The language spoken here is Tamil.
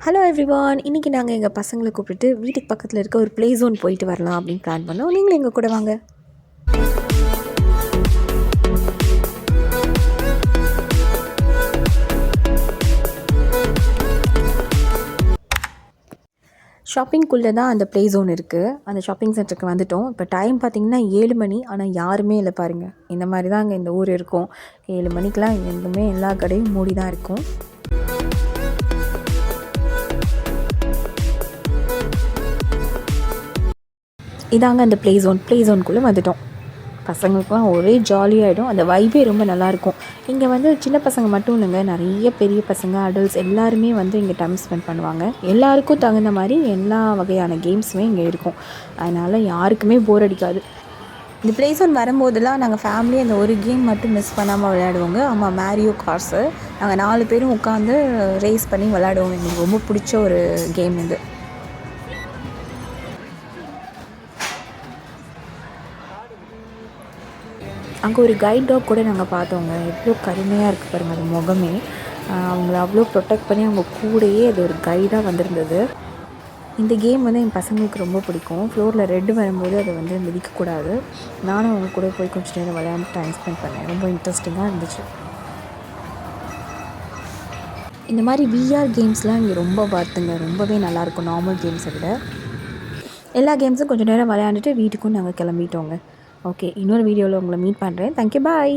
ஹலோ எவ்ரிவான், இன்றைக்கி நாங்கள் எங்கள் பசங்களை கூப்பிட்டு வீட்டுக்கு பக்கத்தில் இருக்க ஒரு ப்ளே ஜோன் போயிட்டு வரலாம் அப்படின்னு பிளான் பண்ணோம். நீங்களும் எங்கள் கூட வாங்க. ஷாப்பிங்குள்ளே தான் அந்த ப்ளே ஜோன் இருக்குது. அந்த ஷாப்பிங் சென்டருக்கு வந்துவிட்டோம். இப்போ டைம் பார்த்திங்கன்னா 7 மணி. ஆனால் யாருமே இல்லை பாருங்கள். இந்த மாதிரி தான் அங்கே இந்த ஊர் இருக்கும். 7 மணிக்கெலாம் எங்குமே எல்லா கடையும் மூடி தான் இருக்கும். இதாங்க அந்த ப்ளே ஜோனுக்குள்ளே வந்துவிட்டோம். பசங்களுக்குலாம் ஒரே ஜாலியாகிடும். அந்த வைபே ரொம்ப நல்லாயிருக்கும். இங்கே வந்து சின்ன பசங்க மட்டும் இல்லைங்க, நிறைய பெரிய பசங்க, அடல்ட்ஸ் எல்லாருமே வந்து இங்கே டைம் ஸ்பெண்ட் பண்ணுவாங்க. எல்லாருக்கும் தகுந்த மாதிரி எல்லா வகையான கேம்ஸுமே இங்கே இருக்கும். அதனால் யாருக்குமே போர் அடிக்காது. இந்த ப்ளே ஜோன் வரும்போதெல்லாம் நாங்கள் ஃபேமிலி அந்த ஒரு கேம் மட்டும் மிஸ் பண்ணாமல் விளையாடுவோங்க. ஆமாம், மேரியோ கார்ஸு. நாங்கள் 4 பேரும் உட்காந்து ரேஸ் பண்ணி விளையாடுவோம். எங்களுக்கு ரொம்ப பிடிச்ச ஒரு கேம் இது. அங்கே ஒரு கைட் டாக் கூட நாங்கள் பார்த்தோங்க. எவ்வளோ கருமையாக இருக்குது பாருங்கள் அது முகமே. அவங்கள அவ்வளோ ப்ரொடெக்ட் பண்ணி அவங்க கூடயே அது ஒரு கைடாக வந்திருந்தது. இந்த கேம் வந்து என் பசங்களுக்கு ரொம்ப பிடிக்கும். ஃப்ளோரில் ரெட் வரும்போது அதை வந்து மிதிக்கக்கூடாது. நானும் அவங்க கூட போய் கொஞ்சம் நேரம் விளையாண்டு டைம் ஸ்பெண்ட் பண்ணேன். ரொம்ப இன்ட்ரெஸ்டிங்காக இருந்துச்சு. இந்த மாதிரி விஆர் கேம்ஸ்லாம் இங்கே ரொம்ப பார்த்துங்க, ரொம்பவே நல்லாயிருக்கும் நார்மல் கேம்ஸை விட. எல்லா கேம்ஸும் கொஞ்சம் நேரம் விளையாண்டுட்டு வீட்டுக்கும் நாங்கள் கிளம்பிட்டோங்க. ஓகே, இன்னொரு வீடியோவில் உங்களை மீட் பண்ணுறேன். தேங்க்யூ, பாய்.